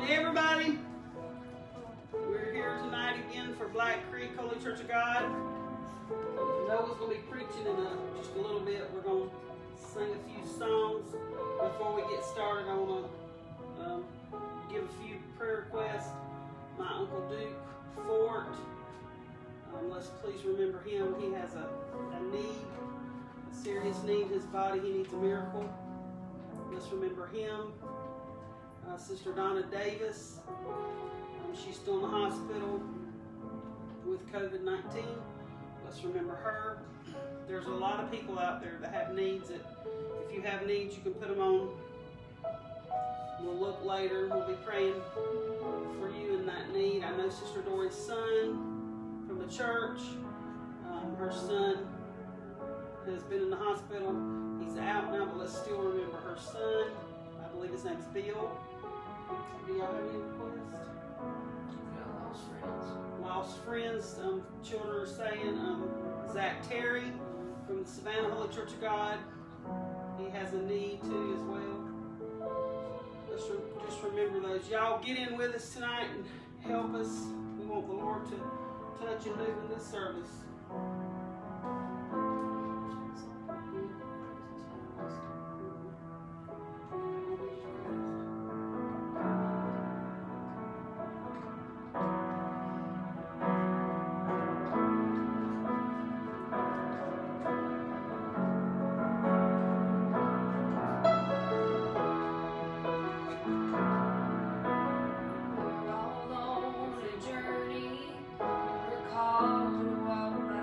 Hey everybody, we're here tonight again for Black Creek Holy Church of God. Noah's going to be preaching in just a little bit. We're going to sing a few songs. Before we get started, I want to give a few prayer requests. My Uncle Duke Fort, let's please remember him. He has a need, a serious need in his body. He needs a miracle. Let's remember him. Sister Donna Davis, she's still in the hospital with COVID-19. Let's remember her. There's a lot of people out there that have needs. If you have needs, you can put them on. We'll look later. We'll be praying for you in that need. I know Sister Dory's son from the church. Her son has been in the hospital. He's out now, but let's still remember her son. I believe his name's Bill. Do y'all have any requests? Lost friends. Children are saying Zach Terry from the Savannah Holy Church of God. He has a need too as well. Let's just remember those. Y'all get in with us tonight and help us. We want the Lord to touch and move in this service. We're all on a journey. We're called to walk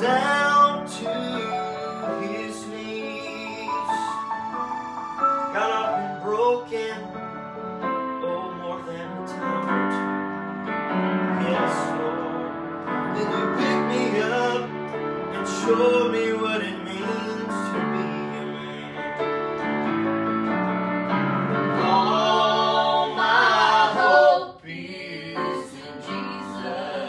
down to his knees. God, I've been broken, oh, more than a time or two. Yes, Lord, then you pick me up and show me what it means to be a man. All my hope is in Jesus.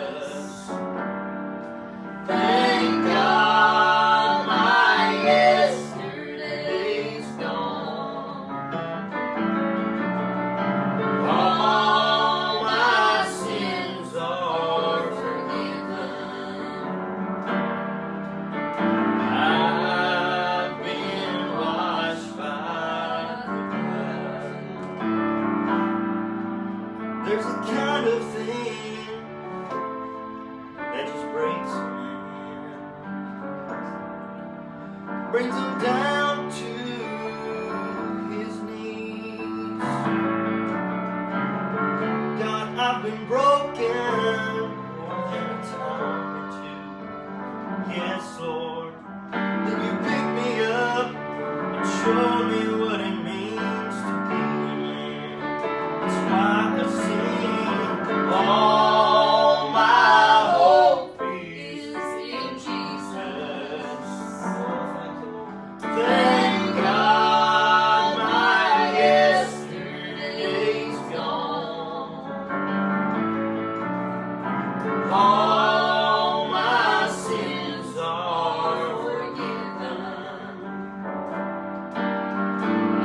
All my sins are forgiven.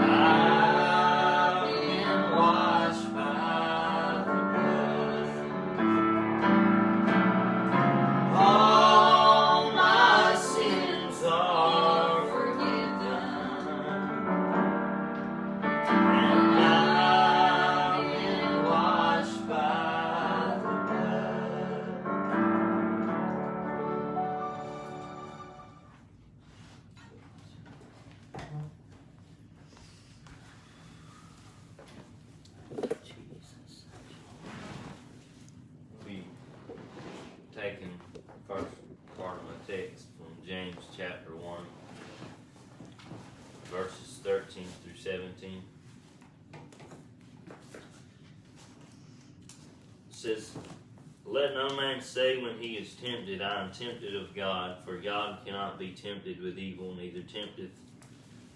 I've been washed by the blood. All my sins are forgiven. And I've been washed by the blood. Jesus. Be taking first part of my text from James chapter 1, verses 13 through 17. It says, "Let no man say when he is tempted, I am tempted of God, for God cannot be tempted with evil, neither tempteth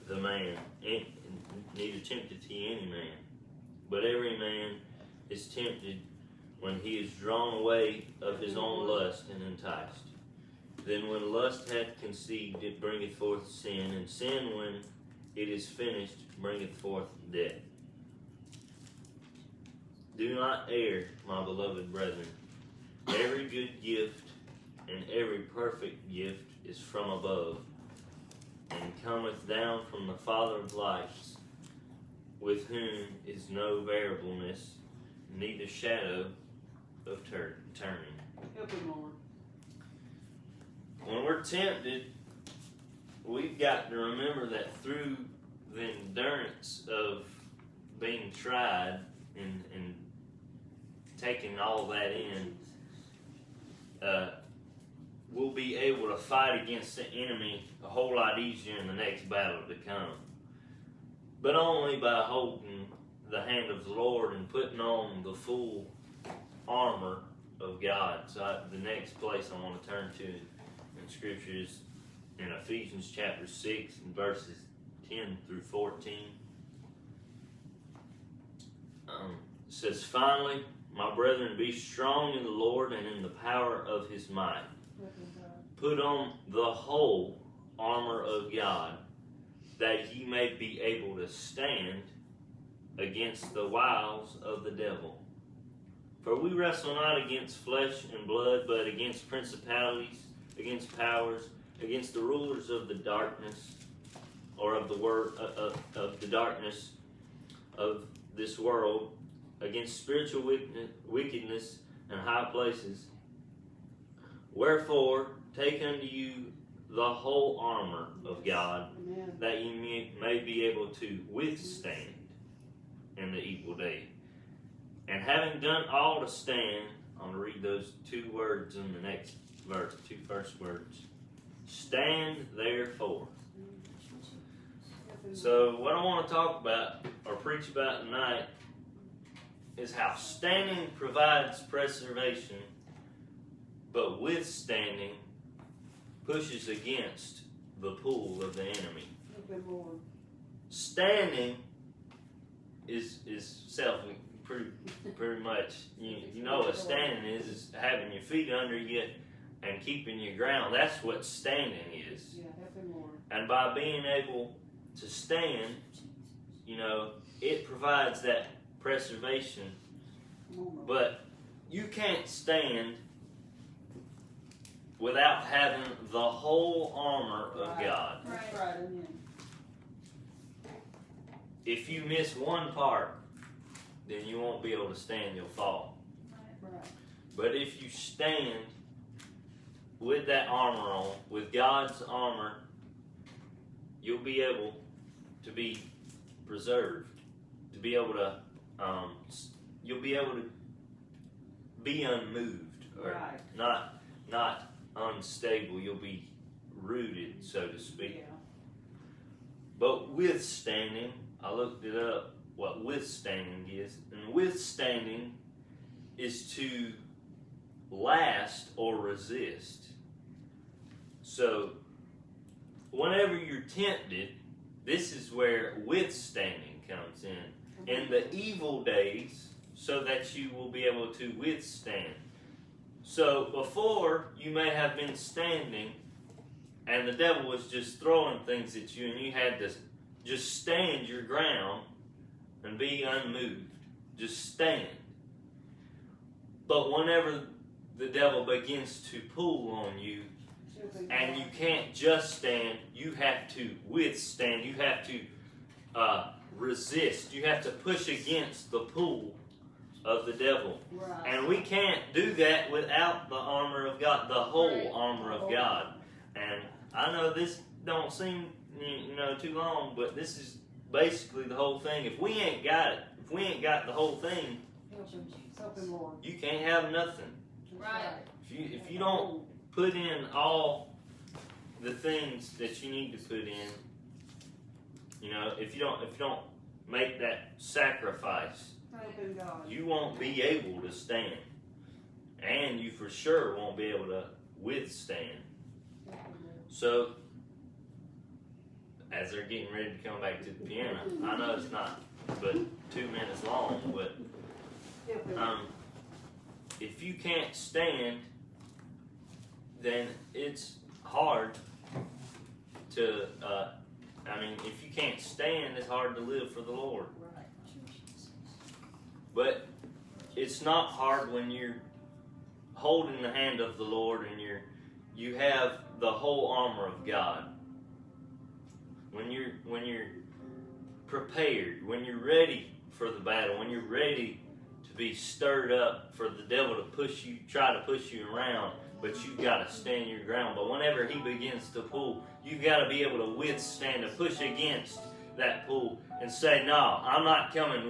the man, neither tempteth he any man. But every man is tempted when he is drawn away of his own lust and enticed. Then when lust hath conceived, it bringeth forth sin, and sin, when it is finished, bringeth forth death. Do not err, my beloved brethren. Every good gift and every perfect gift is from above, and cometh down from the Father of lights, with whom is no variableness, neither shadow of turning." Help him, Lord. When we're tempted, we've got to remember that through the endurance of being tried and taking all that in, we'll be able to fight against the enemy a whole lot easier in the next battle to come. But only by holding the hand of the Lord and putting on the full armor of God. So the next place I want to turn to in Scripture is in Ephesians chapter 6 and verses 10 through 14. It says, "Finally, my brethren, be strong in the Lord and in the power of his might. Put on the whole armor of God, that ye may be able to stand against the wiles of the devil. For we wrestle not against flesh and blood, but against principalities, against powers, against the rulers of the darkness, or of the darkness of this world, against spiritual wickedness in high places. Wherefore, take unto you the whole armor of God, Amen. that ye may be able to withstand in the evil day. And having done all to stand," I'm going to read those two words in the next verse, two first words. "Stand therefore." So what I want to talk about or preach about tonight is how standing provides preservation, but withstanding pushes against the pull of the enemy. Help him, Lord. Standing is self pretty much, you know what standing is having your feet under you and keeping your ground. That's what standing is. Yeah, help him, Lord. And by being able to stand, it provides that preservation. But you can't stand without having the whole armor of God. That's right, amen. If you miss one part, then you won't be able to stand, you'll fall. Right. But if you stand with that armor on, with God's armor, you'll be able to be preserved, to be able to, you'll be able to be unmoved, or Right. not unstable. You'll be rooted, so to speak. Yeah. But withstanding, I looked it up, what withstanding is. And withstanding is to last or resist. So, whenever you're tempted, this is where withstanding comes in. In the evil days, so that you will be able to withstand. So before, you may have been standing and the devil was just throwing things at you and you had to just stand your ground and be unmoved. Just stand. But whenever the devil begins to pull on you and you can't just stand, you have to withstand. You have to resist. You have to push against the pull of the devil. Right. And we can't do that without the armor of God, the whole armor of God. And I know this don't seem too long, but this is basically the whole thing. If we ain't got it, if we ain't got the whole thing, you can't have nothing. Right. If you don't put in all the things that you need to put in, if you don't make that sacrifice, you won't be able to stand, and you for sure won't be able to withstand. So, as they're getting ready to come back to the piano, I know it's not but 2 minutes long, but if you can't stand, then it's hard to, if you can't stand, it's hard to live for the Lord. But it's not hard when you're holding the hand of the Lord and you have the whole armor of God. When you're prepared, when you're ready for the battle, when you're ready to be stirred up for the devil to try to push you around, but you've got to stand your ground. But whenever he begins to pull, you've got to be able to withstand and push against that pull and say, no, I'm not going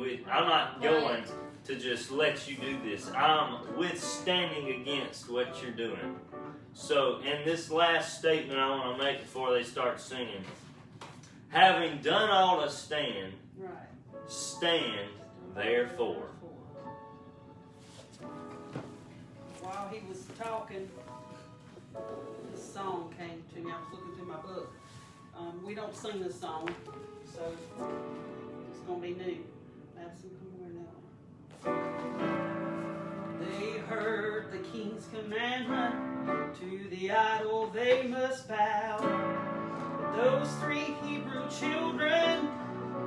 to just let you do this. I'm withstanding against what you're doing. So in this last statement I want to make before they start singing, having done all to stand, stand therefore. While he was talking, this song came to me. I was looking through my book. We don't sing this song, so it's going to be new. Madison, come over now. They heard the king's commandment, to the idol they must bow. But those 3 Hebrew children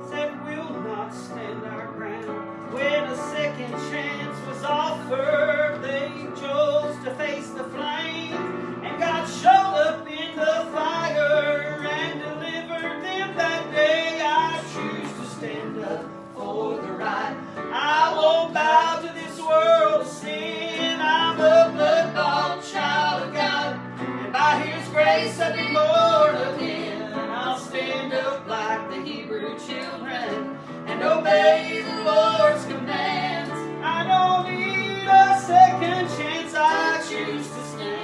said, we'll not stand our ground. When a second chance was offered, they chose to face the flames, and God showed up in the fire and delivered them that day. I choose to stand up for the right. I won't bow to this world of sin. I'm a blood-bought child of God, and by His grace I've been born again. I'll stand up like the Hebrew children and obey the Lord's commands. I don't need a second chance. I choose to stand.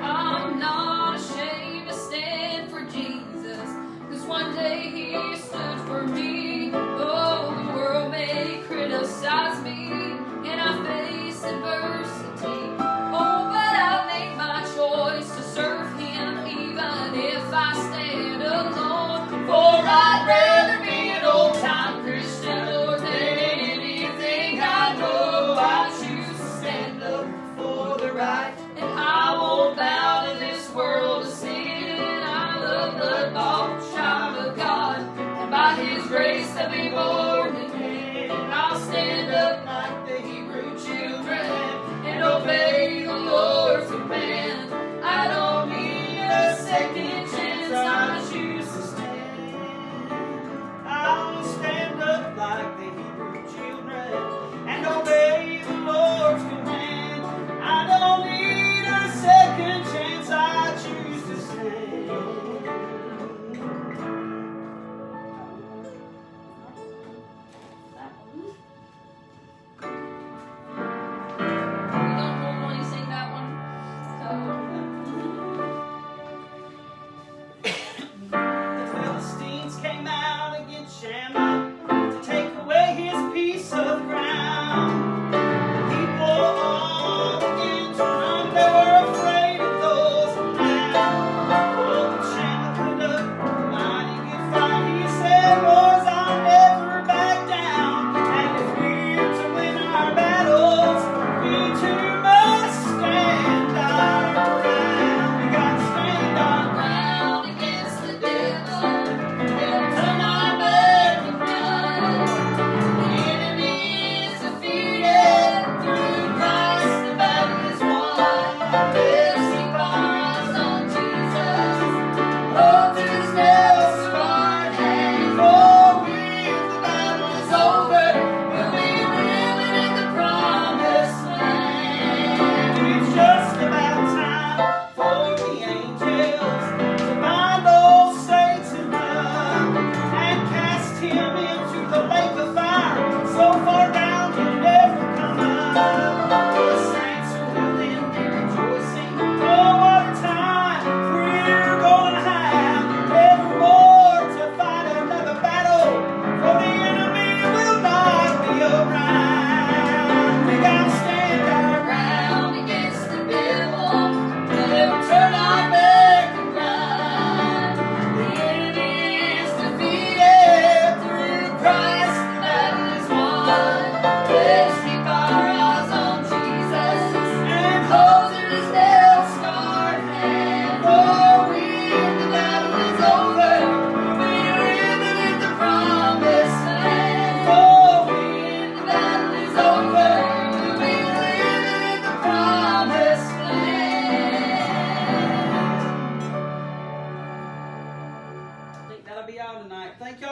I'm not ashamed to stand for Jesus, 'cause one day He stood for me. Oh, the world may criticize me, and I face adversity. Oh, but I'll make my choice to serve Him, even if I stand alone. For I'd rather be an old-time Christian, Lord, than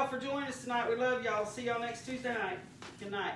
y'all for joining us tonight. We love y'all. See y'all next Tuesday night. Good night.